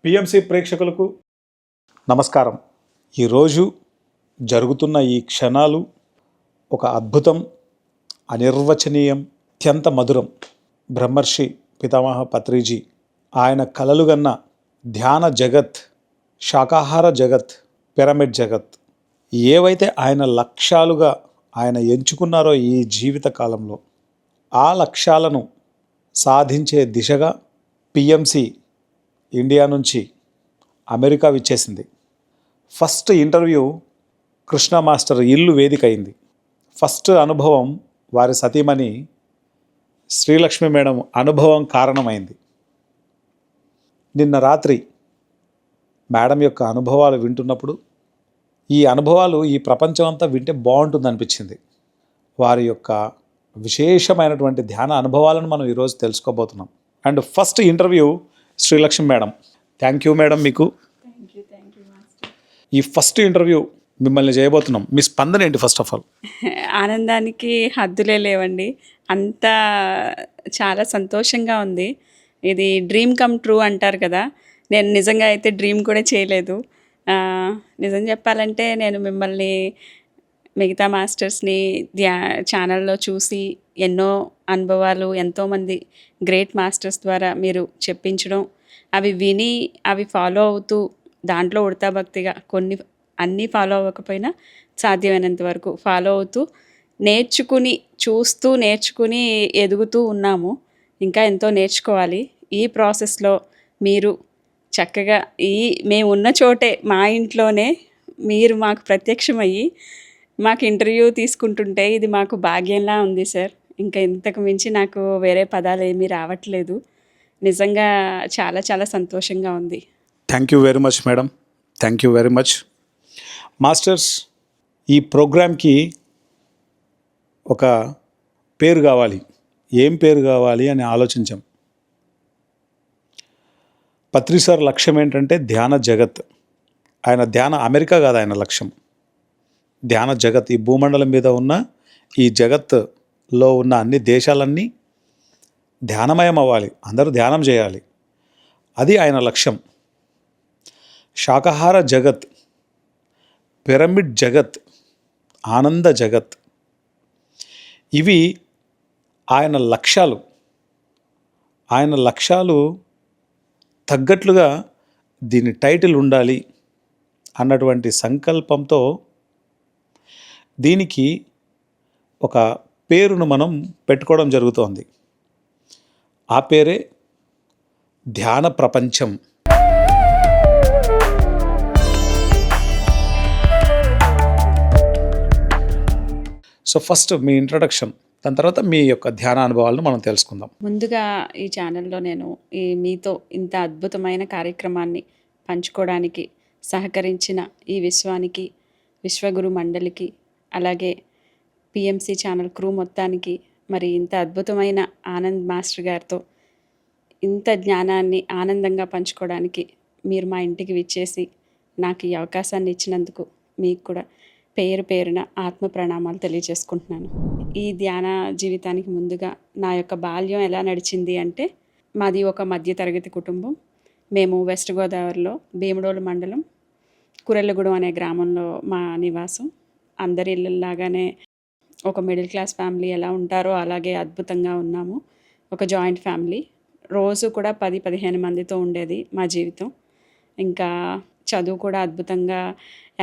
PMC ప్రేక్షకులకు నమస్కారం. ఈరోజు జరుగుతున్న ఈ క్షణాలు ఒక అద్భుతం, అనిర్వచనీయం, అత్యంత మధురం. బ్రహ్మర్షి పితామహ పత్రిజీ ఆయన కలలుగన్న ధ్యాన జగత్, శాకాహార జగత్, పిరమిడ్ జగత్ ఏవైతే ఆయన లక్ష్యాలుగా ఆయన ఎంచుకున్నారో ఈ జీవిత కాలంలో ఆ లక్ష్యాలను సాధించే దిశగా పిఎంసి ఇండియా నుంచి అమెరికా విచ్చేసింది. ఫస్ట్ ఇంటర్వ్యూ కృష్ణ మాస్టర్ ఇల్లు వేదిక అయింది. ఫస్ట్ అనుభవం వారి సతీమణి శ్రీలక్ష్మి మేడం అనుభవం కారణమైంది. నిన్న రాత్రి మేడం యొక్క అనుభవాలు వింటున్నప్పుడు ఈ అనుభవాలు ఈ ప్రపంచం అంతా వింటే బాగుంటుంది అనిపించింది. వారి యొక్క విశేషమైనటువంటి ధ్యాన అనుభవాలను మనం ఈరోజు తెలుసుకోబోతున్నాం. And first interview Srilakshmi madam. Thank you madam. మీకు ఈ ఫస్ట్ ఇంటర్వ్యూ మిమ్మల్ని చేయబోతున్నాం. మీ స్పందన ఏంటి? ఫస్ట్ ఆఫ్ ఆల్ ఆనందానికి హద్దులే లేవండి. అంతా చాలా సంతోషంగా ఉంది. ఇది డ్రీమ్ కమ్ ట్రూ అంటారు కదా, నేను నిజంగా అయితే డ్రీమ్ కూడా చేయలేదు. నిజం చెప్పాలంటే నేను మిమ్మల్ని మిగతా మాస్టర్స్ని ఛానల్లో చూసి ఎన్నో అనుభవాలు, ఎంతోమంది గ్రేట్ మాస్టర్స్ ద్వారా మీరు చెప్పించడం, అవి విని అవి ఫాలో అవుతూ దాంట్లో ఉడతా భక్తిగా కొన్ని అన్నీ ఫాలో అవ్వకపోయినా సాధ్యమైనంత వరకు ఫాలో అవుతూ నేర్చుకుని ఎదుగుతూ ఉన్నాము. ఇంకా ఎంతో నేర్చుకోవాలి. ఈ ప్రాసెస్లో మీరు చక్కగా మేము ఉన్న చోటే మా ఇంట్లోనే మీరు మాకు ప్రత్యక్షమయ్యి మాకు ఇంటర్వ్యూ తీసుకుంటుంటే ఇది మాకు భాగ్యంలా ఉంది సార్. ఇంకా ఇంతకు మించి నాకు వేరే పదాలు ఏమీ రావట్లేదు. నిజంగా చాలా చాలా సంతోషంగా ఉంది. Thank you very much madam. Thank you very much. Masters, ఈ ప్రోగ్రామ్కి ఒక పేరు కావాలి. ఏం పేరు కావాలి అని ఆలోచించాం. పత్రి సార్ లక్ష్యం ఏంటంటే ధ్యాన జగత్. ఆయన ధ్యాన అమెరికా కాదు ఆయన లక్ష్యం, ధ్యాన జగత్. ఈ భూమండలం మీద ఉన్న ఈ జగత్లో ఉన్న అన్ని దేశాలన్నీ ధ్యానమయం అవ్వాలి, అందరూ ధ్యానం చేయాలి. అది ఆయన లక్ష్యం. శాకాహార జగత్, పిరమిడ్ జగత్, ఆనంద జగత్, ఇవి ఆయన లక్ష్యాలు. ఆయన లక్ష్యాలు తగ్గట్లుగా దీని టైటిల్ ఉండాలి అన్నటువంటి సంకల్పంతో దీనికి ఒక పేరును మనం పెట్టుకోవడం జరుగుతోంది. ఆ పేరే ధ్యాన ప్రపంచం. సో ఫస్ట్ మీ ఇంట్రడక్షన్, దాని తర్వాత మీ యొక్క ధ్యాన అనుభవాలను మనం తెలుసుకుందాం. ముందుగా ఈ ఛానల్లో నేను మీతో ఇంత అద్భుతమైన కార్యక్రమాన్ని పంచుకోవడానికి సహకరించిన ఈ విశ్వానికి, విశ్వగురు మండలికి, అలాగే పిఎంసి ఛానల్ క్రూ మొత్తానికి, మరి ఇంత అద్భుతమైన ఆనంద్ మాస్టర్ గారితో ఇంత జ్ఞానాన్ని ఆనందంగా పంచుకోవడానికి మీరు మా ఇంటికి విచ్చేసి నాకు ఈ అవకాశాన్ని ఇచ్చినందుకు మీకు కూడా పేరు పేరున ఆత్మ ప్రణామాలు తెలియజేసుకుంటున్నాను. ఈ ధ్యాన జీవితానికి ముందుగా నా యొక్క బాల్యం ఎలా నడిచింది అంటే, మాది ఒక మధ్యతరగతి కుటుంబం. మేము వెస్ట్ గోదావరిలో భీమడోలు మండలం కురెల్లగూడెం అనే గ్రామంలో మా నివాసం. అందరి ఇళ్ళలాగానే ఒక మిడిల్ క్లాస్ ఫ్యామిలీ ఎలా ఉంటారో అలాగే అద్భుతంగా ఉన్నాము. ఒక జాయింట్ ఫ్యామిలీ. రోజు కూడా 10-15 మందితో ఉండేది మా జీవితం. ఇంకా చదువు కూడా అద్భుతంగా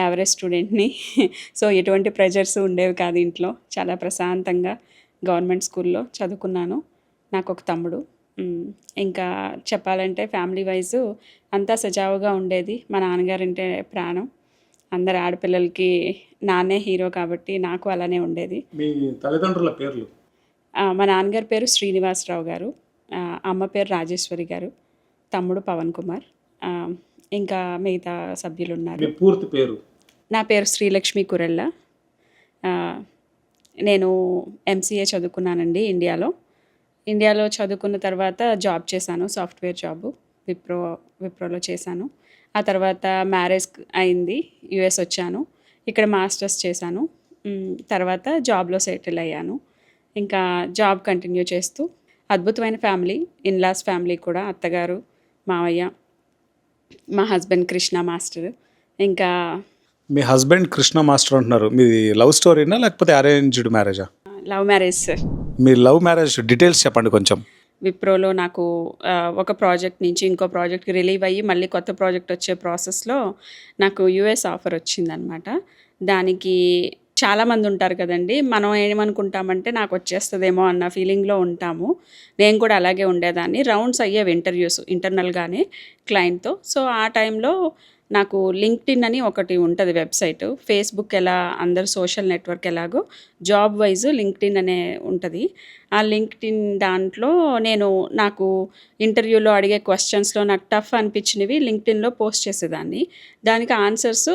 యావరేజ్ స్టూడెంట్ని. సో ఎటువంటి ప్రెజర్స్ ఉండేవి కాదు ఇంట్లో. చాలా ప్రశాంతంగా గవర్నమెంట్ స్కూల్లో చదువుకున్నాను. నాకు ఒక తమ్ముడు. ఇంకా చెప్పాలంటే ఫ్యామిలీ వైజు అంతా సజావుగా ఉండేది. మా నాన్నగారంటే ప్రాణం. అందరు ఆడపిల్లలకి నాన్నే హీరో కాబట్టి నాకు అలానే ఉండేది. మీ తల్లిదండ్రుల పేర్లు? మా నాన్నగారి పేరు శ్రీనివాసరావు గారు, అమ్మ పేరు రాజేశ్వరి గారు, తమ్ముడు పవన్ కుమార్, ఇంకా మిగతా సభ్యులు ఉన్నారు. పూర్తి పేరు? నా పేరు శ్రీలక్ష్మి కురెల్ల. నేను ఎంసీఏ చదువుకున్నానండి ఇండియాలో చదువుకున్న తర్వాత జాబ్ చేశాను, సాఫ్ట్వేర్ జాబు విప్రోలో చేశాను. ఆ తర్వాత మ్యారేజ్ అయింది, యుఎస్ వచ్చాను. ఇక్కడ మాస్టర్స్ చేశాను. తర్వాత జాబ్లో సెటిల్ అయ్యాను. ఇంకా జాబ్ కంటిన్యూ చేస్తూ అద్భుతమైన ఫ్యామిలీ, ఇన్లాస్ ఫ్యామిలీ కూడా, అత్తగారు, మావయ్య, మా హస్బెండ్ కృష్ణ మాస్టర్. ఇంకా మీ హస్బెండ్ కృష్ణ మాస్టర్ అంటున్నారు. మీది లవ్ స్టోరీనా లేకపోతే అరేంజ్డ్ మ్యారేజా? Love marriage sir. మీ లవ్ మ్యారేజ్ డీటెయిల్స్ చెప్పండి కొంచెం. విప్రోలో నాకు ఒక ప్రాజెక్ట్ నుంచి ఇంకో ప్రాజెక్ట్కి రిలీవ్ అయ్యి మళ్ళీ కొత్త ప్రాజెక్ట్ వచ్చే ప్రాసెస్లో నాకు యూఎస్ ఆఫర్ వచ్చిందనమాట. దానికి చాలామంది ఉంటారు కదండి, మనం ఏమనుకుంటామంటే నాకు వచ్చేస్తుందేమో అన్న ఫీలింగ్లో ఉంటాము. నేను కూడా అలాగే ఉండేదాన్ని. రౌండ్స్ అయ్యేవి ఇంటర్వ్యూస్ ఇంటర్నల్గానే క్లయింట్తో. సో ఆ టైంలో నాకు లింక్డ్ఇన్ అని ఒకటి ఉంటుంది వెబ్సైట్. ఫేస్బుక్ ఎలా అందరు సోషల్ నెట్వర్క్ ఎలాగో జాబ్ వైజ్ లింక్డ్ఇన్ అనే ఉంటుంది. ఆ లింక్డ్ఇన్ దాంట్లో నేను నాకు ఇంటర్వ్యూలో అడిగే క్వశ్చన్స్లో నాకు టఫ్ అనిపించినవి లింక్డ్ఇన్లో పోస్ట్ చేసేదాన్ని. దానికి ఆన్సర్స్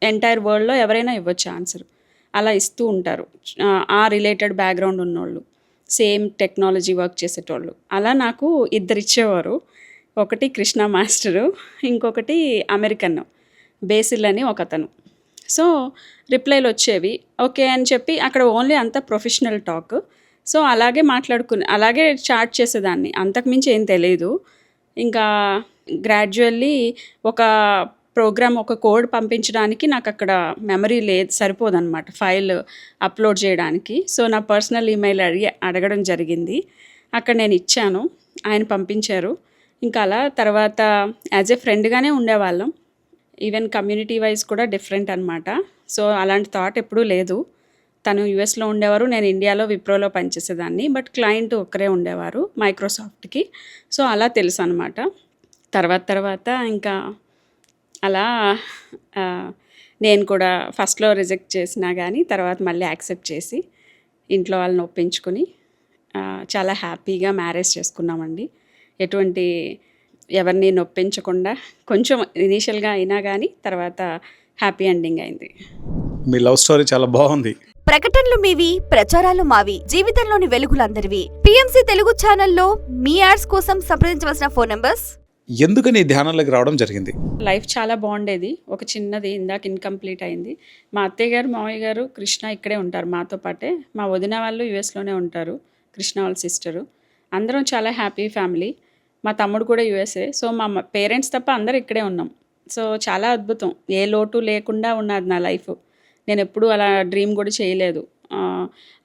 ఎంటైర్ వరల్డ్లో ఎవరైనా ఇవ్వచ్చు ఆన్సర్. అలా ఇస్తూ ఉంటారు ఆ రిలేటెడ్ బ్యాక్గ్రౌండ్ ఉన్నోళ్ళు, సేమ్ టెక్నాలజీ వర్క్ చేసేటోళ్ళు. అలా నాకు ఇద్దరు ఇచ్చేవారు. ఒకటి కృష్ణ మాస్టరు, ఇంకొకటి అమెరికన్ బేసిల్ అని ఒకతను. సో రిప్లైలు వచ్చేవి. ఓకే అని చెప్పి అక్కడ ఓన్లీ అంతా ప్రొఫెషనల్ టాక్. సో అలాగే అలాగే చాట్ చేసేదాన్ని. అంతకుమించి ఏం తెలియదు. ఇంకా గ్రాడ్యువల్లీ ఒక ప్రోగ్రామ్ ఒక కోడ్ పంపించడానికి నాకు అక్కడ మెమరీ సరిపోదన్నమాట ఫైల్ అప్లోడ్ చేయడానికి. సో నా పర్సనల్ ఈమెయిల్ అడగడం జరిగింది. అక్కడ నేను ఇచ్చాను, ఆయన పంపించారు. ఇంకా అలా తర్వాత యాజ్ ఏ ఫ్రెండ్గానే ఉండేవాళ్ళం. ఈవెన్ కమ్యూనిటీ వైజ్ కూడా డిఫరెంట్ అనమాట. సో అలాంటి థాట్ ఎప్పుడూ లేదు. తను యుఎస్లో ఉండేవారు, నేను ఇండియాలో విప్రోలో పనిచేసేదాన్ని. బట్ క్లయింట్ ఒక్కరే ఉండేవారు మైక్రోసాఫ్ట్కి. సో అలా తెలుసు అనమాట. తర్వాత ఇంకా అలా నేను కూడా ఫస్ట్లో రిజెక్ట్ చేసినా కానీ తర్వాత మళ్ళీ యాక్సెప్ట్ చేసి ఇంట్లో వాళ్ళని ఒప్పించుకుని చాలా హ్యాపీగా మ్యారేజ్ చేసుకున్నామండి. ఎటువంటి ఎవరిని నొప్పించకుండా, కొంచెం ఇనీషియల్గా అయినా కానీ తర్వాత హ్యాపీ ఎండింగ్ అయింది. మీ లవ్ స్టోరీ చాలా బాగుంది. ప్రకటనలు మీవి, ప్రచారాలు మావి, జీవితంలోని వెలుగులందరివి. పిఎంసి తెలుగు ఛానల్లో మీ యాడ్స్ కోసం సంప్రదించవలసిన ఫోన్ నంబర్స్. ఎందుకని ఈ ధ్యానంలోకి రావడం జరిగింది? లైఫ్ చాలా బాగుండేది. ఒక చిన్నది ఇందాక ఇన్కంప్లీట్ అయింది. మా అత్తయ్య గారు, మావయ్య గారు, కృష్ణ ఇక్కడే ఉంటారు మాతో పాటే. మా వదిన వాళ్ళు యుఎస్లోనే ఉంటారు, కృష్ణ వాళ్ళ సిస్టరు. అందరం చాలా హ్యాపీ ఫ్యామిలీ. మా తమ్ముడు కూడా యుఎస్ఏ. సో మా పేరెంట్స్ తప్ప అందరూ ఇక్కడే ఉన్నాం. సో చాలా అద్భుతం. ఏ లోటు లేకుండా ఉన్నది నా లైఫ్. నేను ఎప్పుడూ అలా డ్రీమ్ కూడా చేయలేదు.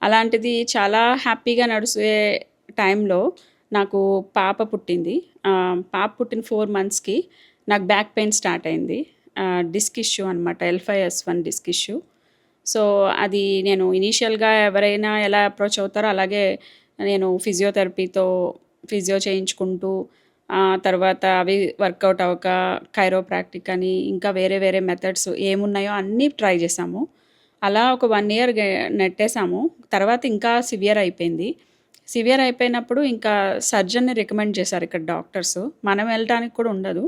అలాంటిది చాలా హ్యాపీగా నడిచే టైంలో నాకు పాప పుట్టింది. పాప పుట్టిన 4 monthsకి నాకు బ్యాక్ పెయిన్ స్టార్ట్ అయింది. డిస్క్ ఇష్యూ అనమాట, L5S1 డిస్క్ ఇష్యూ. సో అది నేను ఇనీషియల్గా ఎవరైనా ఎలా అప్రోచ్ అవుతారో అలాగే నేను ఫిజియోథెరపీతో ఫిజియో చేయించుకుంటూ తర్వాత అవి వర్కౌట్ అవ్వక కైరోప్రాక్టిక్ అని ఇంకా వేరే వేరే మెథడ్స్ ఏమున్నాయో అన్నీ ట్రై చేసాము. అలా ఒక 1 year నెట్టేసాము. తర్వాత ఇంకా సివియర్ అయిపోయింది. సివియర్ అయిపోయినప్పుడు ఇంకా సర్జన్ని రికమెండ్ చేశారు ఇక్కడ డాక్టర్స్. మనం వెళ్ళడానికి కూడా ఉండదు,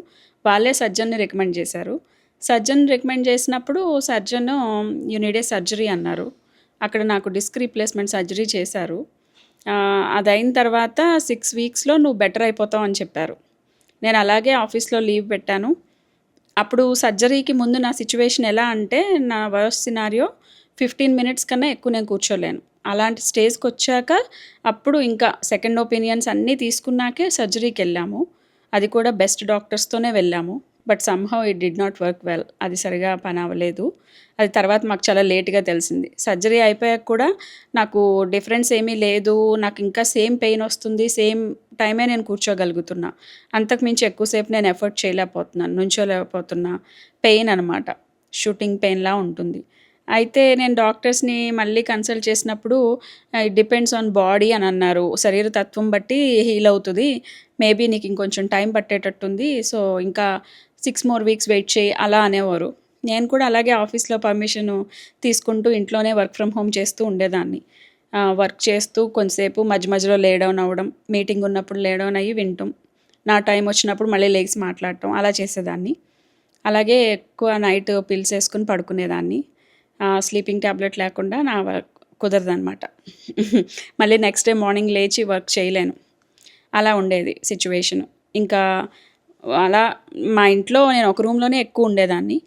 వాళ్ళే సర్జన్ని రికమెండ్ చేశారు. సర్జన్ రికమెండ్ చేసినప్పుడు surgeon you need a surgery అన్నారు. అక్కడ నాకు డిస్క్ రీప్లేస్మెంట్ సర్జరీ చేశారు. అది అయిన తర్వాత 6 weeksలో నువ్వు బెటర్ అయిపోతావు అని చెప్పారు. నేను అలాగే ఆఫీస్లో లీవ్ పెట్టాను. అప్పుడు సర్జరీకి ముందు నా సిచ్యువేషన్ ఎలా అంటే, నా వర్స్ట్ సినారియో 15 minutes కన్నా ఎక్కువ నేను కూర్చోలేను. అలాంటి స్టేజ్కి వచ్చాక అప్పుడు ఇంకా సెకండ్ ఒపీనియన్స్ అన్నీ తీసుకున్నాకే సర్జరీకి వెళ్ళాము. అది కూడా బెస్ట్ డాక్టర్స్తోనే వెళ్ళాము. But somehow it did not work well. అది సరిగా పని అవ్వలేదు. అది తర్వాత మాకు చాలా లేట్గా తెలిసింది. సర్జరీ అయిపోయాక కూడా నాకు డిఫరెన్స్ ఏమీ లేదు. నాకు ఇంకా సేమ్ పెయిన్ వస్తుంది, సేమ్ టైమే నేను కూర్చోగలుగుతున్నా. అంతకుమించి ఎక్కువసేపు నేను ఎఫర్ట్ చేయలేకపోతున్నాను, నుంచోలేకపోతున్నా. పెయిన్ అనమాట, షూటింగ్ పెయిన్లా ఉంటుంది. అయితే నేను డాక్టర్స్ని మళ్ళీ కన్సల్ట్ చేసినప్పుడు ఇట్ డిపెండ్స్ ఆన్ బాడీ అని అన్నారు. శరీర తత్వం బట్టి హీల్ అవుతుంది, మేబీ నీకు ఇంకొంచెం టైం పట్టేటట్టుంది, సో ఇంకా 6 more weeks వెయిట్ చేయి అలా అనేవారు. నేను కూడా అలాగే ఆఫీస్లో పర్మిషన్ తీసుకుంటూ ఇంట్లోనే వర్క్ ఫ్రమ్ హోమ్ చేస్తూ ఉండేదాన్ని. వర్క్ చేస్తూ కొంతసేపు మధ్య మధ్యలో లేడౌన్ అవ్వడం, మీటింగ్ ఉన్నప్పుడు లేడౌన్ అయ్యి వింటాం, నా టైం వచ్చినప్పుడు మళ్ళీ లేచి మాట్లాడటం అలా చేసేదాన్ని. అలాగే ఎక్కువ నైట్ పిల్స్ వేసుకుని పడుకునేదాన్ని. స్లీపింగ్ ట్యాబ్లెట్ లేకుండా నా వర్క్ కుదరదనమాట. మళ్ళీ నెక్స్ట్ డే మార్నింగ్ లేచి వర్క్ చేయలేను, అలా ఉండేది సిచ్యువేషను. ఇంకా అలా మా ఇంట్లో నేను ఒక రూమ్లోనే ఎక్కువ ఉండేదాన్ని.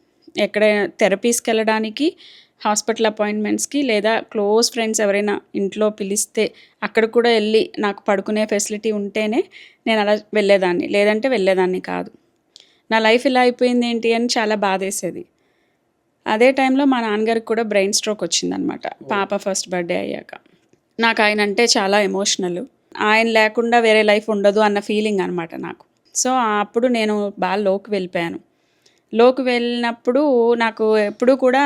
ఎక్కడ థెరపీస్కి వెళ్ళడానికి, హాస్పిటల్ అపాయింట్మెంట్స్కి, లేదా క్లోజ్ ఫ్రెండ్స్ ఎవరైనా ఇంట్లో పిలిస్తే అక్కడ కూడా వెళ్ళి నాకు పడుకునే ఫెసిలిటీ ఉంటేనే నేను అలా వెళ్ళేదాన్ని, లేదంటే వెళ్ళేదాన్ని కాదు. నా లైఫ్ ఇలా అయిపోయింది ఏంటి అని చాలా బాధేసేది. అదే టైంలో మా నాన్నగారికి కూడా బ్రెయిన్ స్ట్రోక్ వచ్చిందనమాట పాప ఫస్ట్ బర్త్డే అయ్యాక. నాకు ఆయన అంటే చాలా ఎమోషనల్. ఆయన లేకుండా వేరే లైఫ్ ఉండదు అన్న ఫీలింగ్ అనమాట నాకు. సో అప్పుడు నేను బాగా లోకి వెళ్ళిపోయాను. లోకి వెళ్ళినప్పుడు నాకు ఎప్పుడూ కూడా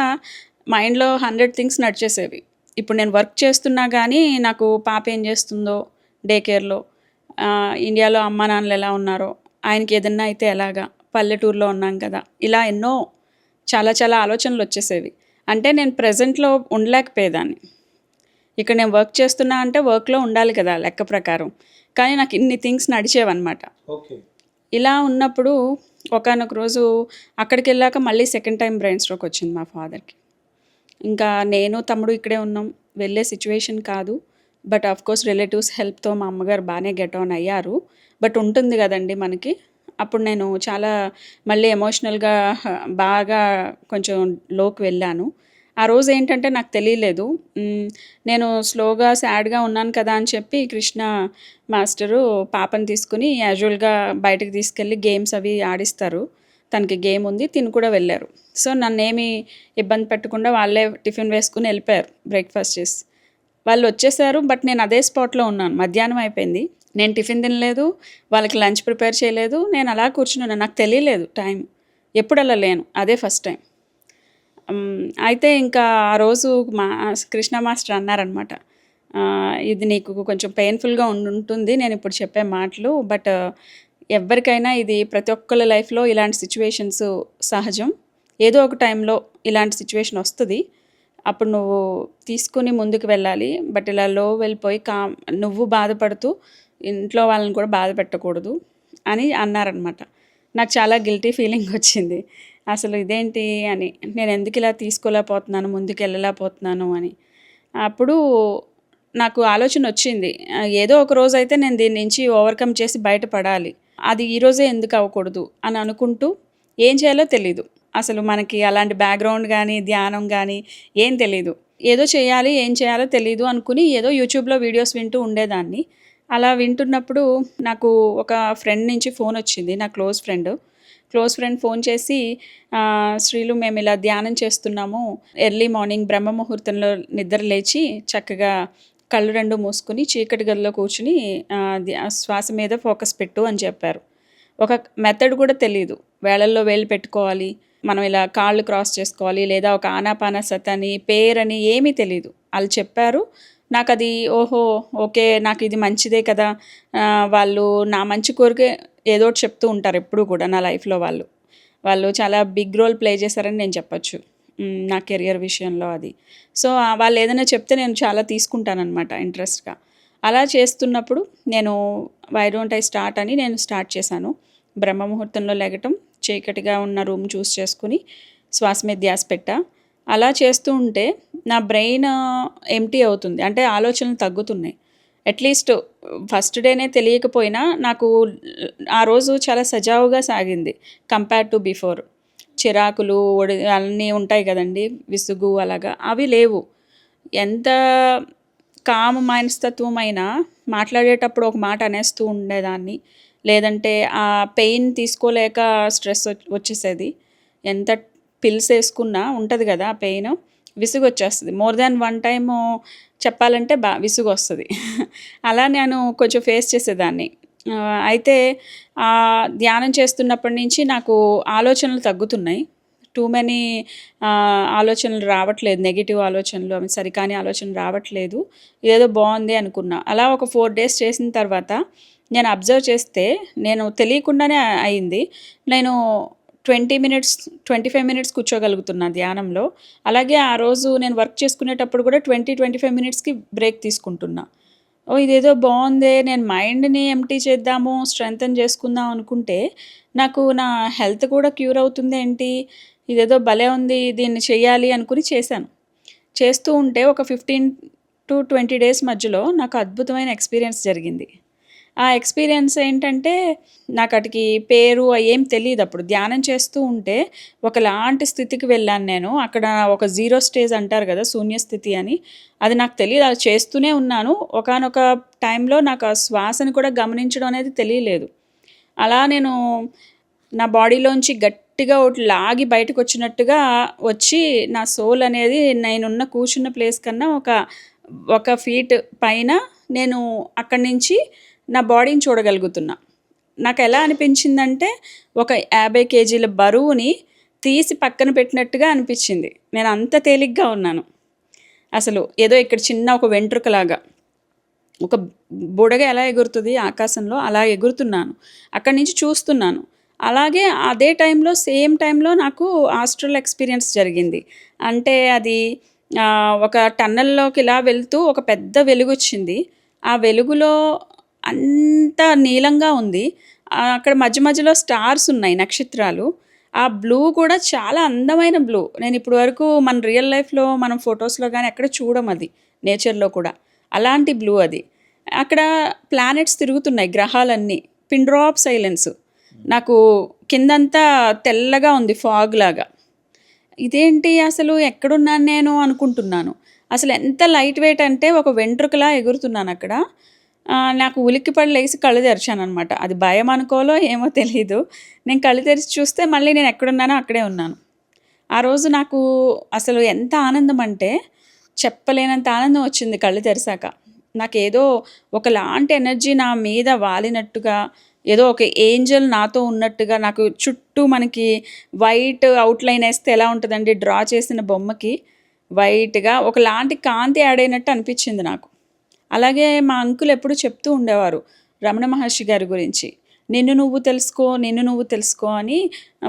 మైండ్లో 100 థింగ్స్ నడిచేసేవి. ఇప్పుడు నేను వర్క్ చేస్తున్నా కానీ నాకు పాప ఏం చేస్తుందో డే కేర్లో, ఇండియాలో అమ్మా నాన్నలు ఎలా ఉన్నారో, ఆయనకి ఏదన్నా అయితే ఎలాగా, పల్లెటూరులో ఉన్నాం కదా, ఇలా ఎన్నో చాలా చాలా ఆలోచనలు వచ్చేసేవి. అంటే నేను ప్రెజెంట్లో ఉండలేకపోయేదాన్ని. ఇక్కడ నేను వర్క్ చేస్తున్నా అంటే వర్క్లో ఉండాలి కదా లెక్క ప్రకారం, కానీ నాకు ఇన్ని థింగ్స్ నడిచేవన్నమాట. ఓకే. ఇలా ఉన్నప్పుడు ఒకానొక రోజు అక్కడికి వెళ్ళాక మళ్ళీ సెకండ్ టైం బ్రెయిన్ స్ట్రోక్ వచ్చింది మా ఫాదర్కి. ఇంకా నేను తమ్ముడు ఇక్కడే ఉన్నాం, వెళ్ళే సిచ్యువేషన్ కాదు. బట్ ఆఫ్కోర్స్ రిలేటివ్స్ హెల్ప్తో మా అమ్మగారు బాగానే గెట్ ఆన్ అయ్యారు. బట్ ఉంటుంది కదండి మనకి. అప్పుడు నేను చాలా మళ్ళీ ఎమోషనల్గా బాగా కొంచెం లోకి వెళ్ళాను. ఆ రోజు ఏంటంటే నాకు తెలియలేదు. నేను స్లోగా సాడ్గా ఉన్నాను కదా అని చెప్పి కృష్ణ మాస్టరు పాపని తీసుకుని యాజువల్గా బయటకు తీసుకెళ్ళి గేమ్స్ అవి ఆడిస్తారు. తనకి గేమ్ ఉంది, తిని కూడా వెళ్ళారు. సో నన్నేమి ఇబ్బంది పెట్టకుండా వాళ్ళే టిఫిన్ వేసుకుని వెళ్ళిపోయారు బ్రేక్ఫాస్ట్ చేసి. వాళ్ళు వచ్చేసారు, బట్ నేను అదే స్పాట్లో ఉన్నాను. మధ్యాహ్నం అయిపోయింది, నేను టిఫిన్ తినలేదు, వాళ్ళకి లంచ్ ప్రిపేర్ చేయలేదు. నేను అలా కూర్చున్నాను, నాకు తెలియలేదు టైం. ఎప్పుడు అలా లేను, అదే ఫస్ట్ టైం. అయితే ఇంకా ఆ రోజు కృష్ణ మాస్టర్ అన్నారనమాట, ఇది నీకు కొంచెం పెయిన్ఫుల్గా ఉంటుంది నేను ఇప్పుడు చెప్పే మాటలు, బట్ ఎవరికైనా ఇది ప్రతి ఒక్కళ్ళ లైఫ్లో ఇలాంటి సిచ్యువేషన్స్ సహజం. ఏదో ఒక టైంలో ఇలాంటి సిచ్యువేషన్ వస్తుంది, అప్పుడు నువ్వు తీసుకుని ముందుకు వెళ్ళాలి. బట్ ఇలా లో వెళ్ళిపోయి నువ్వు బాధపడుతూ ఇంట్లో వాళ్ళని కూడా బాధ పెట్టకూడదు అని అన్నారనమాట. నాకు చాలా గిల్టీ ఫీలింగ్ వచ్చింది. అసలు ఇదేంటి అని, నేను ఎందుకు ఇలా తీసుకోలేకపోతున్నాను, ముందుకు వెళ్ళలేకపోతున్నాను అని. అప్పుడు నాకు ఆలోచన వచ్చింది, ఏదో ఒక రోజు అయితే నేను దీని నుంచి ఓవర్కమ్ చేసి బయటపడాలి, అది ఈరోజే ఎందుకు అవ్వకూడదు అని అనుకుంటూ ఏం చేయాలో తెలీదు. అసలు మనకి అలాంటి బ్యాక్గ్రౌండ్ కానీ ధ్యానం కానీ ఏం తెలీదు. ఏదో చేయాలి, ఏం చేయాలో తెలీదు అనుకుని ఏదో యూట్యూబ్లో వీడియోస్ వింటూ ఉండేదాన్ని. అలా వింటున్నప్పుడు నాకు ఒక ఫ్రెండ్ నుంచి ఫోన్ వచ్చింది, నా క్లోజ్ ఫ్రెండ్ ఫోన్ చేసి, శ్రీలు మేము ఇలా ధ్యానం చేస్తున్నాము, ఎర్లీ మార్నింగ్ బ్రహ్మ ముహూర్తంలో నిద్ర లేచి చక్కగా కళ్ళు 2 మూసుకుని చీకటి గదిలో కూర్చుని శ్వాస మీద ఫోకస్ పెట్టు అని చెప్పారు. ఒక మెథడ్ కూడా తెలియదు, వేళల్లో వేలు పెట్టుకోవాలి, మనం ఇలా కాళ్ళు క్రాస్ చేసుకోవాలి, లేదా ఒక ఆనాపానసతి అని పేరని ఏమీ తెలీదు. వాళ్ళు చెప్పారు. నాకు అది ఓహో ఓకే, నాకు ఇది మంచిదే కదా, వాళ్ళు నా మంచి కోరికే ఏదో ఒకటి చెప్తూ ఉంటారు ఎప్పుడు కూడా నా లైఫ్లో. వాళ్ళు చాలా బిగ్ రోల్ ప్లే చేశారని నేను చెప్పచ్చు నా కెరియర్ విషయంలో అది. సో వాళ్ళు ఏదైనా చెప్తే నేను చాలా తీసుకుంటానన్నమాట ఇంట్రెస్ట్గా. అలా చేస్తున్నప్పుడు నేను వై డోంట్ ఐ స్టార్ట్ అని నేను స్టార్ట్ చేశాను. బ్రహ్మ ముహూర్తంలో లెగటం, చీకటిగా ఉన్న రూమ్ చూస్ చేసుకుని శ్వాస మీద ధ్యాస పెట్టా. అలా చేస్తూ ఉంటే నా బ్రెయిన్ ఎంప్టీ అవుతుంది, అంటే ఆలోచనలు తగ్గుతున్నాయి. అట్లీస్ట్ ఫస్ట్ డేనే తెలియకపోయినా నాకు ఆ రోజు చాలా సజావుగా సాగింది కంపేర్ టు బిఫోర్. చిరాకులు అన్నీ ఉంటాయి కదండి, విసుగు అలాగా అవి లేవు. ఎంత కామ్ మనస్తత్వం అయినా మాట్లాడేటప్పుడు ఒక మాట అనేస్తూ ఉండేదాన్ని, లేదంటే ఆ పెయిన్ తీసుకోలేక స్ట్రెస్ వచ్చేసేది. ఎంత పిల్స్ వేసుకున్నా ఉంటుంది కదా ఆ పెయిన్, విసుగు వచ్చేస్తుంది. మోర్ దాన్ 1 టైము చెప్పాలంటే విసుగు వస్తుంది. అలా నేను కొంచెం ఫేస్ చేసేదాన్ని. అయితే ధ్యానం చేస్తున్నప్పటి నుంచి నాకు ఆలోచనలు తగ్గుతున్నాయి. టూ మెనీ ఆలోచనలు రావట్లేదు, నెగిటివ్ ఆలోచనలు, అవి సరికాని ఆలోచనలు రావట్లేదు. ఇదేదో బాగుంది అనుకున్నా. అలా ఒక 4 డేస్ చేసిన తర్వాత నేను అబ్జర్వ్ చేస్తే నేను తెలియకుండానే అయింది. నేను 20 మినిట్స్ 25 మినిట్స్ కూర్చోగలుగుతున్నా ధ్యానంలో. అలాగే ఆ రోజు నేను వర్క్ చేసుకునేటప్పుడు కూడా 20-25 మినిట్స్కి బ్రేక్ తీసుకుంటున్నా. ఇదేదో బాగుందే, నేను మైండ్ని ఎంప్టీ చేద్దాము, స్ట్రెంగ్తన్ చేసుకుందాం అనుకుంటే నాకు నా హెల్త్ కూడా క్యూర్ అవుతుంది ఏంటి, ఇదేదో భలే ఉంది, దీన్ని చేయాలి అనుకుని చేశాను. చేస్తూ ఉంటే ఒక 15-20 డేస్ మధ్యలో నాకు అద్భుతమైన ఎక్స్పీరియన్స్ జరిగింది. ఆ ఎక్స్పీరియన్స్ ఏంటంటే నాకు అటుకి పేరు ఏం తెలియదు. అప్పుడు ధ్యానం చేస్తూ ఉంటే ఒకలాంటి స్థితికి వెళ్ళాను నేను. అక్కడ ఒక 0 స్టేజ్ అంటారు కదా, శూన్యస్థితి అని, అది నాకు తెలియదు. అది చేస్తూనే ఉన్నాను. ఒకానొక టైంలో నాకు ఆ శ్వాసను కూడా గమనించడం అనేది తెలియలేదు. అలా నేను నా బాడీలోంచి గట్టిగా ఒకటి లాగి బయటకు వచ్చినట్టుగా వచ్చి నా సోల్ అనేది నేనున్న కూర్చున్న ప్లేస్ కన్నా ఒక ఫీట్ పైన నేను అక్కడి నుంచి నా బాడీని చూడగలుగుతున్నా. నాకు ఎలా అనిపించిందంటే ఒక 50 కేజీల బరువుని తీసి పక్కన పెట్టినట్టుగా అనిపించింది. నేను అంత తేలిగ్గా ఉన్నాను. అసలు ఏదో ఇక్కడ చిన్న ఒక వెంట్రుకలాగా, ఒక బుడగ ఎలా ఎగురుతుంది ఆకాశంలో అలా ఎగురుతున్నాను. అక్కడి నుంచి చూస్తున్నాను. అలాగే అదే టైంలో సేమ్ టైంలో నాకు ఆస్ట్రల్ ఎక్స్పీరియన్స్ జరిగింది. అంటే అది ఒక టన్నల్లోకి ఇలా వెళ్తూ ఒక పెద్ద వెలుగు వచ్చింది. ఆ వెలుగులో అంతా నీలంగా ఉంది. అక్కడ మధ్య మధ్యలో స్టార్స్ ఉన్నాయి, నక్షత్రాలు. ఆ బ్లూ కూడా చాలా అందమైన బ్లూ. నేను ఇప్పటి వరకు మన రియల్ లైఫ్లో మనం ఫొటోస్లో కానీ ఎక్కడ చూడం, అది నేచర్లో కూడా అలాంటి బ్లూ అది. అక్కడ ప్లానెట్స్ తిరుగుతున్నాయి, గ్రహాలన్నీ. Pin drop silence. నాకు కిందంతా తెల్లగా ఉంది, ఫాగ్ లాగా. ఇదేంటి అసలు, ఎక్కడున్నాను నేను అనుకుంటున్నాను. అసలు ఎంత లైట్ వెయిట్ అంటే ఒక వెంట్రుకలా ఎగురుతున్నాను అక్కడ. నాకు ఉలిక్కిపడి లేచి కళ్ళు తెరిచాను అనమాట. అది భయం అనుకోలో ఏమో తెలీదు. నేను కళ్ళు తెరిచి చూస్తే మళ్ళీ నేను ఎక్కడున్నానో అక్కడే ఉన్నాను. ఆ రోజు నాకు అసలు ఎంత ఆనందం అంటే చెప్పలేనంత ఆనందం వచ్చింది కళ్ళు తెరిసాక. నాకేదో ఒకలాంటి ఎనర్జీ నా మీద వాలినట్టుగా, ఏదో ఒక ఏంజల్ నాతో ఉన్నట్టుగా, నాకు చుట్టూ మనకి వైట్ అవుట్లైన్ వేస్తే ఎలా ఉంటుందండి డ్రా చేసిన బొమ్మకి, వైట్గా ఒకలాంటి కాంతి యాడ్ అయినట్టు అనిపించింది నాకు. అలాగే మా అంకుల్ ఎప్పుడు చెప్తూ ఉండేవారు రమణ మహర్షి గారి గురించి. నిన్ను నువ్వు తెలుసుకో, నిన్ను నువ్వు తెలుసుకో అని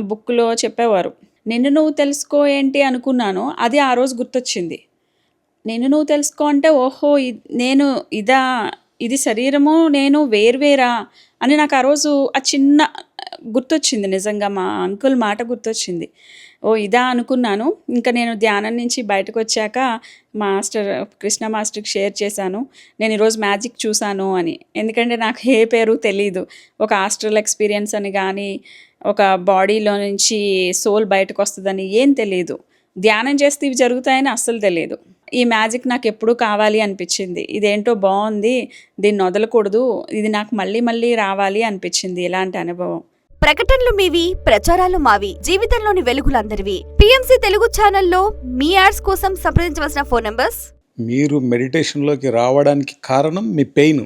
బుక్లో చెప్పేవారు. నిన్ను నువ్వు తెలుసుకో ఏంటి అనుకున్నాను, అది ఆ రోజు గుర్తొచ్చింది. నిన్ను నువ్వు తెలుసుకో అంటే ఓహో నేను ఇది శరీరము, నేను వేర్వేరా అని నాకు ఆ రోజు ఆ చిన్న గుర్తొచ్చింది. నిజంగా మా అంకుల్ మాట గుర్తొచ్చింది. ఓ ఇదా అనుకున్నాను. ఇంకా నేను ధ్యానం నుంచి బయటకు వచ్చాక కృష్ణ మాస్టర్కి షేర్ చేశాను, నేను ఈరోజు మ్యాజిక్ చూశాను అని. ఎందుకంటే నాకు ఏ పేరు తెలీదు. ఒక ఆస్ట్రల్ ఎక్స్పీరియన్స్ అని కానీ, ఒక బాడీలో నుంచి సోల్ బయటకు వస్తుందని ఏం తెలియదు. ధ్యానం చేస్తే ఇవి జరుగుతాయని అస్సలు తెలియదు. ఈ మ్యాజిక్ నాకు ఎప్పుడూ కావాలి అనిపించింది. ఇదేంటో బాగుంది, దీన్ని వదలకూడదు, ఇది నాకు మళ్ళీ మళ్ళీ రావాలి అనిపించింది ఇలాంటి అనుభవం. ప్రకటనలు మీవి, ప్రచారాలు మావి, జీవితంలోని వెలుగులందరివి. పిఎంసి తెలుగు ఛానల్లో మీ యాడ్స్ కోసం సంప్రదించవలసిన ఫోన్ నంబర్స్. మీరు మెడిటేషన్లోకి రావడానికి కారణం మీ పెయిన్.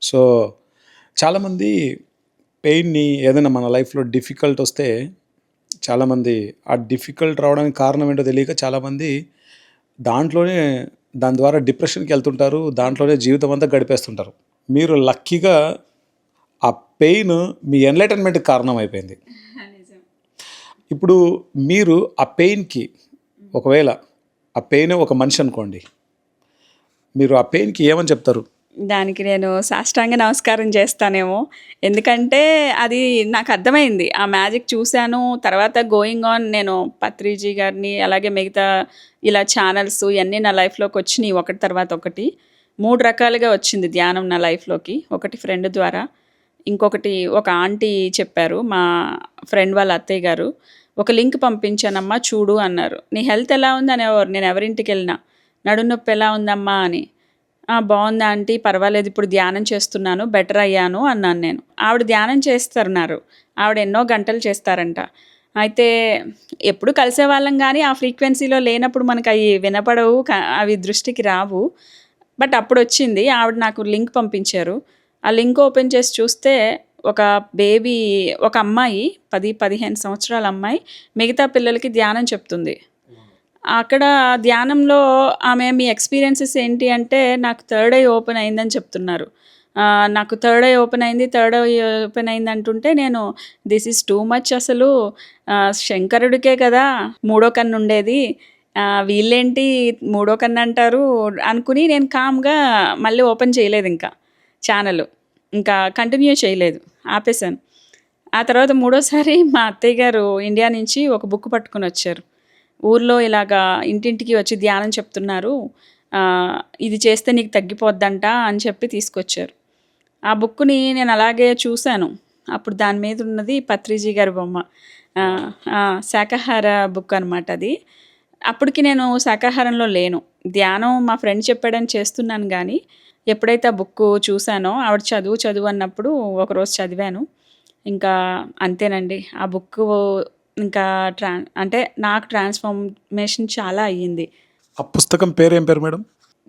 సో చాలామంది పెయిన్ని ఏదైనా మన లైఫ్లో డిఫికల్ట్ వస్తే చాలామంది ఆ డిఫికల్ట్ రావడానికి కారణం ఏంటో తెలియక చాలామంది దాని ద్వారా డిప్రెషన్కి వెళ్తుంటారు, దాంట్లోనే జీవితం అంతా గడిపేస్తుంటారు. మీరు లక్కీగా ఆ పెయిన్ మీ ఎన్లైటన్మెంట్కి కారణం అయిపోయింది. ఇప్పుడు మీరు ఆ పెయిన్కి, ఒకవేళ ఆ పెయినే ఒక మనిషి అనుకోండి, మీరు ఆ పెయిన్కి ఏమని చెప్తారు? దానికి నేను సాష్టాంగ నమస్కారం చేస్తానేమో. ఎందుకంటే అది నాకు అర్థమైంది, ఆ మ్యాజిక్ చూశాను. తర్వాత గోయింగ్ ఆన్ నేను పత్రిజీ గారిని, అలాగే మిగతా ఇలా ఛానల్స్ ఇవన్నీ నా లైఫ్లోకి వచ్చినాయి, ఒకటి తర్వాత ఒకటి. 3 రకాలుగా వచ్చింది ధ్యానం నా లైఫ్లోకి. ఒకటి ఫ్రెండ్ ద్వారా, ఇంకొకటి ఒక ఆంటీ చెప్పారు, మా ఫ్రెండ్ వాళ్ళ అత్తయ్య గారు. ఒక లింక్ పంపించానమ్మా చూడు అన్నారు. నీ హెల్త్ ఎలా ఉంది అనేవారు నేను ఎవరింటికి వెళ్ళినా. నడునొప్పి ఎలా ఉందమ్మా అని. బాగుందా ఆంటీ, పర్వాలేదు, ఇప్పుడు ధ్యానం చేస్తున్నాను, బెటర్ అయ్యాను అన్నాను నేను. ఆవిడ ధ్యానం చేస్తున్నారు, ఆవిడ ఎన్నో గంటలు చేస్తారంట. అయితే ఎప్పుడు కలిసేవాళ్ళం కానీ ఆ ఫ్రీక్వెన్సీలో లేనప్పుడు మనకు అవి వినపడవు, అవి దృష్టికి రావు. బట్ అప్పుడు వచ్చింది. ఆవిడ నాకు లింక్ పంపించారు. ఆ లింక్ ఓపెన్ చేసి చూస్తే ఒక బేబీ, ఒక అమ్మాయి 10-15 సంవత్సరాల అమ్మాయి మిగతా పిల్లలకి ధ్యానం చెప్తుంది. అక్కడ ధ్యానంలో ఆమె మీ ఎక్స్పీరియన్సెస్ ఏంటి అంటే, నాకు థర్డ్ ఐ ఓపెన్ అయిందని చెప్తున్నారు. నాకు థర్డ్ ఐ ఓపెన్ అయింది అంటుంటే నేను దిస్ ఈజ్ టూ మచ్, అసలు శంకరుడికే కదా 3వ కన్ను ఉండేది, వీళ్ళేంటి 3వ కన్ను అంటారు అనుకుని నేను కామ్గా మళ్ళీ ఓపెన్ చేయలేదు, ఇంకా ఛానల్ ఇంకా కంటిన్యూ చేయలేదు, ఆపేశాను. ఆ తర్వాత 3వసారి మా అత్తయ్య గారు ఇండియా నుంచి ఒక బుక్ పట్టుకుని వచ్చారు. ఊర్లో ఇలాగా ఇంటింటికి వచ్చి ధ్యానం చెప్తున్నారు, ఇది చేస్తే నీకు తగ్గిపోద్దంట అని చెప్పి తీసుకొచ్చారు. ఆ బుక్ని నేను అలాగే చూశాను. అప్పుడు దాని మీద ఉన్నది పత్రిజీ గారి బొమ్మ. శాకాహార బుక్ అనమాట అది. అప్పటికి నేను శాకాహారంలో లేను, ధ్యానం మా ఫ్రెండ్ చెప్పాడని చేస్తున్నాను. కానీ ఎప్పుడైతే ఆ బుక్ చూశానో, ఆవిడ చదువు అన్నప్పుడు ఒకరోజు చదివాను. ఇంకా అంతేనండి. ఆ బుక్కు ఇంకా అంటే నాకు ట్రాన్స్‌ఫర్మేషన్ చాలా అయ్యింది. ఆ పుస్తకం పేరేం పేరు మేడం?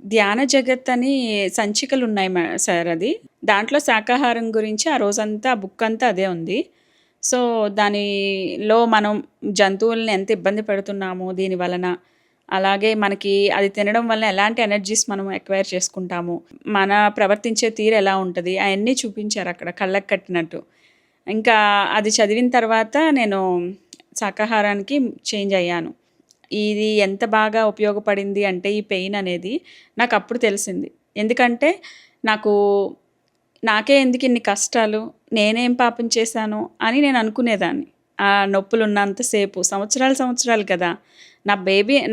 ధ్యాన జగత్ అని సంచికలున్నాయి సార్ అది. దాంట్లో శాకాహారం గురించి ఆ రోజంతా ఆ బుక్ అంతా అదే ఉంది. సో, దానిలో మనం జంతువుల్ని ఎంత ఇబ్బంది పెడుతున్నాము దీని వలన, అలాగే మనకి అది తినడం వల్ల ఎలాంటి ఎనర్జీస్ మనం ఎక్వైర్ చేసుకుంటాము, మన ప్రవర్తించే తీరు ఎలా ఉంటది, అయన్నీ చూపించారక్కడ కళ్ళకి కట్టినట్టు. ఇంకా అది చదివిన తర్వాత నేను శాకాహారానికి చేంజ్ అయ్యాను. ఇది ఎంత బాగా ఉపయోగపడింది అంటే ఈ పెయిన్ అనేది నాకప్పుడు తెలిసింది. ఎందుకంటే నాకు నాకే ఎందుకు ఇన్ని కష్టాలు, నేనేం పాపం చేశాను అని నేను అనుకునేదాన్ని. ఆ నొప్పులున్నంత సేపు సంవత్సరాలు కదా!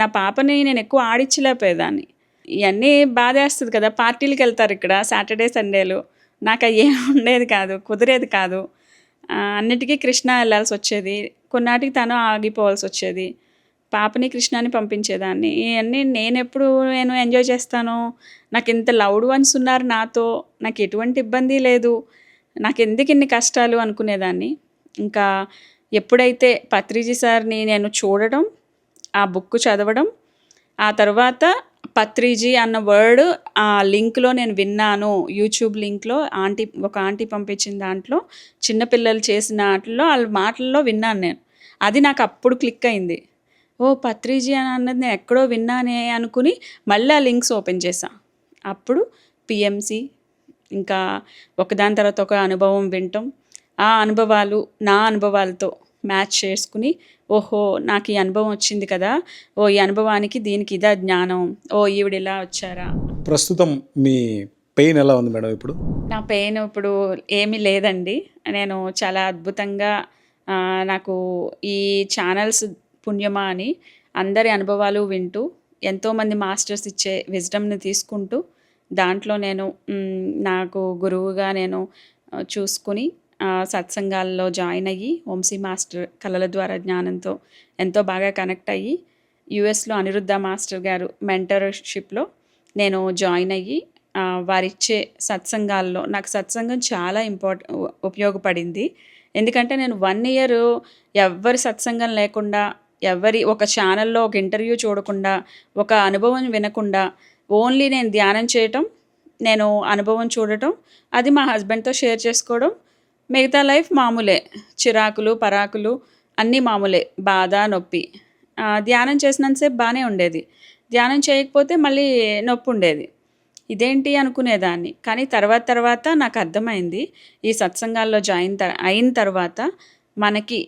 నా పాపని నేను ఎక్కువ ఆడించలేకపోయేదాన్ని. ఇయన్నీ బాధేస్తది కదా! పార్టీలకెళ్తారు ఇక్కడ సాటర్‌డే, సండేలు. నాకయ్యేం ఉండేది కాదు. కుదిరేది కాదు. అన్నిటికీ కృష్ణ ఎళ్ళాల్సొచ్చేది. కొన్నాటికి తను ఆగిపోవాల్సొచ్చేది. పాపని, కృష్ణని పంపించేదాన్ని. ఇయన్నీ నేను ఎంజాయ్ చేస్తాను. నాకింత లవ్డ్ వన్స్ ఉన్నారు నాతో. నాకెటువంటి ఇబ్బంది లేదు. నాకెందుకిన్ని కష్టాలు అనుకునేదాన్ని. ఇంకా ఎప్పుడైతే పత్రిజీ సార్‌ని నేను చూడడం, ఆ బుక్ చదవడం, ఆ తర్వాత పత్రిజీ అన్న వర్డ్ ఆ లింక్‌లో నేను విన్నాను. యూట్యూబ్ లింక్‌లో ఒక ఆంటీ పంపించిన దాంట్లో చిన్న పిల్లలు చేసిన ఆటిల్లో ఆళ్ళ మాటల్లో విన్నాను నేను. అది నాకప్పుడు క్లిక్ అయింది. ఓహ్! పత్రిజీ అని అన్నది నేను ఎక్కడో విన్నానే అనుకుని మళ్ళీ ఆ లింక్స్ ఓపెన్ చేశా. అప్పుడు పీఎంసీ ఇంకా ఒకదాని తర్వాత ఒక అనుభవం వినటం, ఆ అనుభవాలు నా అనుభవాలతో మ్యాచ్ చేసుకుని, ఓహో! నాకు ఈ అనుభవం వచ్చింది కదా! ఓహ్! ఈ అనుభవానికి దీనికి ఇదా జ్ఞానం. ఓహ్! ఈవిడ ఇలా వచ్చారా? ప్రస్తుతం మీ పెయిన్ ఎలా ఉంది మేడం ఇప్పుడు? నా పెయిన్ ఇప్పుడు ఏమీ లేదండి. నేను చాలా అద్భుతంగా నాకు ఈ ఛానల్స్ పుణ్యమా అని అందరి అనుభవాలు వింటూ, ఎంతోమంది మాస్టర్స్ ఇచ్చే విజ్డమ్‌ని తీసుకుంటూ, దాంట్లో నేను నాకు గురువుగా నేను చూసుకొని సత్సంగాల్లో జాయిన్ అయ్యి, వంశీ మాస్టర్ కళల ద్వారా జ్ఞానంతో ఎంతో బాగా కనెక్ట్ అయ్యి, యూఎస్‌లో అనిరుద్ధ మాస్టర్ గారు మెంటర్‌షిప్‌లో నేను జాయిన్ అయ్యి, వారిచ్చే సత్సంగాల్లో నాకు సత్సంగం చాలా ఉపయోగపడింది. ఎందుకంటే నేను 1 ఇయర్ ఎవ్వరి సత్సంగం లేకుండా, ఒక ఛానల్‌లో ఒక ఇంటర్వ్యూ చూడకుండా, ఒక అనుభవం వినకుండా, ఓన్లీ నేను ధ్యానం చేయటం, నేను అనుభవం చూడటం, అది మా హస్బెండ్‌తో షేర్ చేసుకోవడం, మిగతా లైఫ్ మామూలే. చిరాకులు, పరాకులు అన్నీ మామూలే. బాధ, నొప్పి. ధ్యానం చేసినంత సేపు బానే ఉండేది. ధ్యానం చేయకపోతే మళ్ళీ నొప్పుండేది. ఇదేంటి అనుకునేదాన్ని. కానీ తర్వాత నాకు అర్థమైంది. ఈ సత్సంగాల్లో అయిన తర్వాత మనకి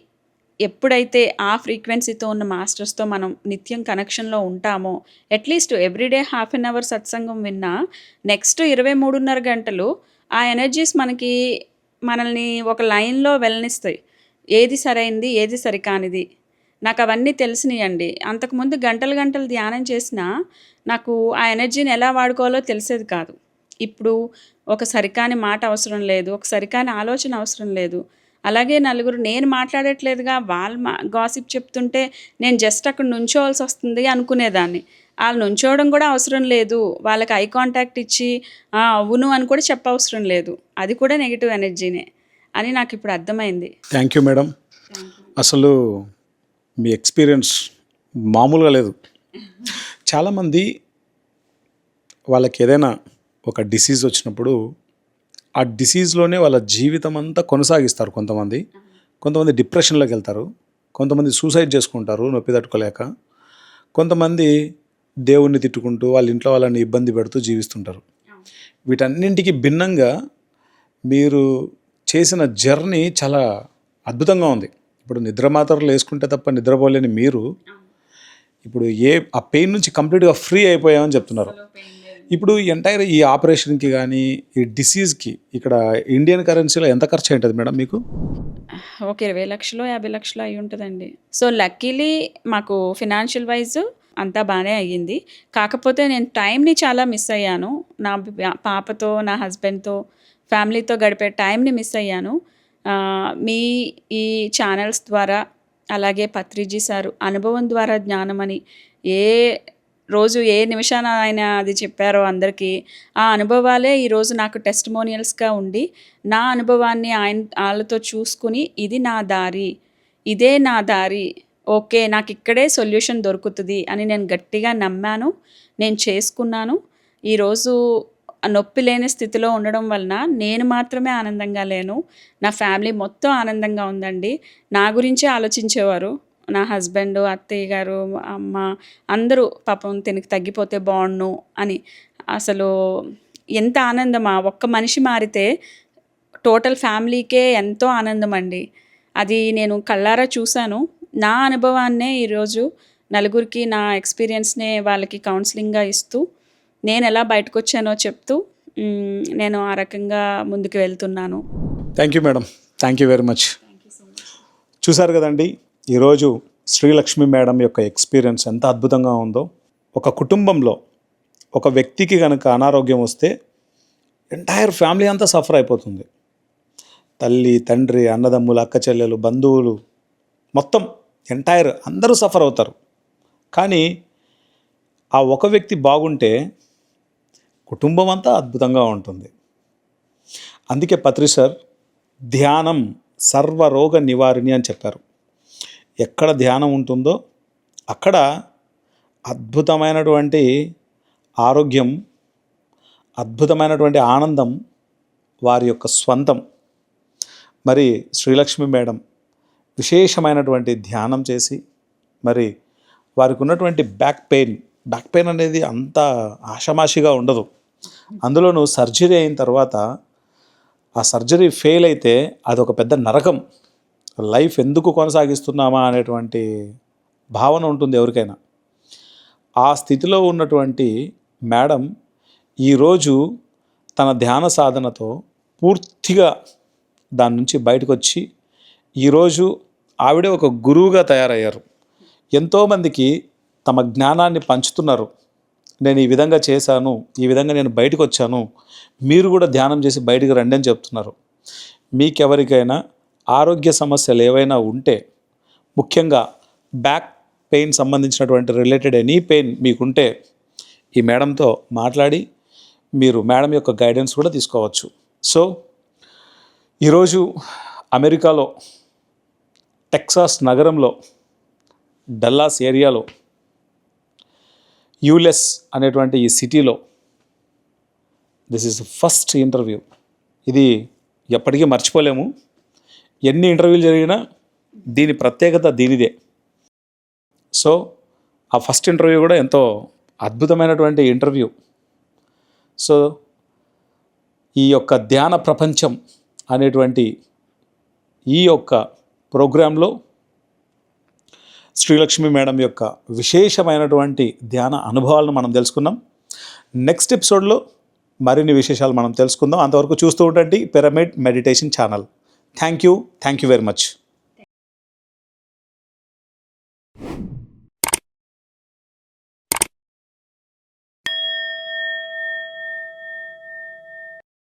ఎప్పుడైతే ఆ ఫ్రీక్వెన్సీతో ఉన్న మాస్టర్స్‌తో మనం నిత్యం కనెక్షన్‌లో ఉంటామో, at least everyday half an hour సత్సంగం విన్నా, నెక్స్ట్ 23:30 గంటలు ఆ ఎనర్జీస్ మనల్ని ఒక లైన్‌లో వెళ్ళనిస్తాయి. ఏది సరైంది, ఏది సరికానిది. నాకవన్నీ తెలిసినియండి. అంతకుముందు గంటలు ధ్యానం చేసినా, నాకు ఆ ఎనర్జీని ఎలా వాడుకోవాలో తెలిసేది కాదు. ఇప్పుడు ఒక సరికాని మాట అవసరం లేదు. ఒక సరికాని ఆలోచన అవసరం లేదు. అలాగే నలుగురు నేను మాట్లాడట్లేదుగా, వాళ్ళు గాసిప్ చెప్తుంటే నేను జస్ట్ అక్కడ నుంచోవాల్సొస్తుంది అనుకునేదాన్ని. ఆళ్ళు నుంచోవడం కూడా అవసరం లేదు. వాళ్ళకి ఐ కాంటాక్ట్ ఇచ్చి అవును అని కూడా చెప్పవసరం లేదు. అది కూడా నెగెటివ్ ఎనర్జీనే అని నాకిప్పుడు అర్థమైంది. Thank you madam. అసలు మీ ఎక్స్పీరియన్స్ మామూలుగా లేదు. చాలామంది వాళ్ళకి ఏదైనా ఒక డిసీజ్ వచ్చినప్పుడు ఆ డిసీజ్లోనే వాళ్ళ జీవితం అంతా కొనసాగిస్తారు. కొంతమంది డిప్రెషన్లోకి వెళ్తారు, కొంతమంది సూసైడ్ చేసుకుంటారు నొప్పి తట్టుకోలేక, కొంతమంది దేవుణ్ణి తిట్టుకుంటూ వాళ్ళ ఇంట్లో వాళ్ళని ఇబ్బంది పెడుతూ జీవిస్తుంటారు. వీటన్నింటికి భిన్నంగా మీరు చేసిన జర్నీ చాలా అద్భుతంగా ఉంది. ఇప్పుడు నిద్ర మాత్రలు వేసుకుంటే తప్ప నిద్రపోలేని మీరు ఇప్పుడు ఆ పెయిన్ నుంచి కంప్లీట్గా ఫ్రీ అయిపోయామని చెప్తున్నారు. ఇప్పుడు ఎంటైర్ ఈ ఆపరేషన్కి కానీ ఈ డిసీజ్కి ఇక్కడ ఇండియన్ కరెన్సీలో ఎంత ఖర్చు ఉంటుంది మేడం మీకు? ఒక 20 లక్షలు 50 లక్షలు అయి ఉంటుందండి. సో లక్కీలీ మాకు ఫినాన్షియల్ వైజ్ అంతా బాగానే అయ్యింది. కాకపోతే నేను టైంని చాలా మిస్ అయ్యాను. నా పాపతో, నా హస్బెండ్తో, ఫ్యామిలీతో గడిపే టైంని మిస్ అయ్యాను. మీ ఈ ఛానల్స్ ద్వారా, అలాగే పత్రిజీ సారు అనుభవం ద్వారా జ్ఞానం అని ఏ రోజు ఏ నిమిషాన ఆయన అది చెప్పారో అందరికీ, ఆ అనుభవాలే ఈరోజు నాకు టెస్టిమోనియల్స్‌గా ఉండి, నా అనుభవాన్ని ఆళ్ళతో చూసుకుని, ఇది నా దారి, ఇదే నా దారి, ఓకే. నాకిక్కడే సొల్యూషన్ దొరుకుతది అని నేను గట్టిగా నమ్మాను. నేను చేసుకున్నాను. ఈరోజు నొప్పి లేని స్థితిలో ఉండడం వలన నేను మాత్రమే ఆనందంగా లేను. నా ఫ్యామిలీ మొత్తం ఆనందంగా ఉందండి. నా గురించే ఆలోచించేవారు. నా హస్బెండు, అత్తయ్య గారు, అమ్మ అందరూ పాపం తినకి తగ్గిపోతే బావుండును అని. అసలు ఎంత ఆనందమా! ఒక్క మనిషి మారితే టోటల్ ఫ్యామిలీకే ఎంతో ఆనందమండి. అది నేను కళ్ళారా చూశాను. నా అనుభవాన్నే ఈరోజు నలుగురికి నా ఎక్స్‌పీరియన్స్‌నే వాళ్ళకి కౌన్సెలింగ్‌గా ఇస్తూ, నేనెలా బయటకొచ్చానో చెప్తూ నేను ఆ రకంగా ముందుకు వెళ్తున్నాను. Thank you madam. Thank you very much. చూశారు కదండి, ఈరోజు శ్రీలక్ష్మి మేడం యొక్క ఎక్స్పీరియన్స్ ఎంత అద్భుతంగా ఉందో. ఒక కుటుంబంలో ఒక వ్యక్తికి కనుక అనారోగ్యం వస్తే ఎంటైర్ ఫ్యామిలీ అంతా సఫర్ అయిపోతుంది. తల్లి, తండ్రి, అన్నదమ్ములు, అక్క చెల్లెలు, బంధువులు మొత్తం ఎంటైర్ అందరూ సఫర్ అవుతారు. కానీ ఆ ఒక వ్యక్తి బాగుంటే కుటుంబం అంతా అద్భుతంగా ఉంటుంది. అందుకే పత్రి సార్ ధ్యానం సర్వరోగ నివారిణి అని చెప్పారు. ఎక్కడ ధ్యానం ఉంటుందో అక్కడ అద్భుతమైనటువంటి ఆరోగ్యం, అద్భుతమైనటువంటి ఆనందం వారి యొక్క స్వంతం. మరి శ్రీలక్ష్మి మేడం విశేషమైనటువంటి ధ్యానం చేసి, మరి వారికి ఉన్నటువంటి బ్యాక్ పెయిన్ అనేది అంత ఆషామాషిగా ఉండదు. అందులోనూ సర్జరీ అయిన తర్వాత ఆ సర్జరీ ఫెయిల్ అయితే అదొక పెద్ద నరకం. లైఫ్ ఎందుకు కొనసాగిస్తున్నామా అనేటువంటి భావన ఉంటుంది ఎవరికైనా. ఆ స్థితిలో ఉన్నటువంటి మేడం ఈరోజు తన ధ్యాన సాధనతో పూర్తిగా దాని నుంచి బయటకు వచ్చి ఈరోజు ఆవిడే ఒక గురువుగా తయారయ్యారు. ఎంతోమందికి తమ జ్ఞానాన్ని పంచుతున్నారు. నేను ఈ విధంగా చేశాను, ఈ విధంగా నేను బయటకు వచ్చాను, మీరు కూడా ధ్యానం చేసి బయటకు రండి అని చెప్తున్నారు. మీకెవరికైనా ఆరోగ్య సమస్యలు ఏవైనా ఉంటే, ముఖ్యంగా బ్యాక్ పెయిన్ సంబంధించినటువంటి రిలేటెడ్ ఎనీ పెయిన్ మీకుంటే ఈ మేడంతో మాట్లాడి మీరు మేడం యొక్క గైడెన్స్ కూడా తీసుకోవచ్చు. సో ఈరోజు అమెరికాలో టెక్సాస్ నగరంలో డల్లాస్ ఏరియాలో యూలెస్ అనేటువంటి ఈ సిటీలో this is the first interview. ఇది ఎప్పటికీ మర్చిపోలేము. ఎన్ని ఇంటర్వ్యూలు జరిగినా దీని ప్రత్యేకత దీనిదే. సో ఆ ఫస్ట్ ఇంటర్వ్యూ కూడా ఎంతో అద్భుతమైనటువంటి ఇంటర్వ్యూ. సో ఈ యొక్క ధ్యాన ప్రపంచం అనేటువంటి ఈ యొక్క ప్రోగ్రాంలో శ్రీలక్ష్మి మేడం యొక్క విశేషమైనటువంటి ధ్యాన అనుభవాలను మనం తెలుసుకున్నాం. నెక్స్ట్ ఎపిసోడ్లో మరిన్ని విశేషాలు మనం తెలుసుకుందాం. అంతవరకు చూస్తూ ఉండండి pyramid meditation channel. Thank you very much.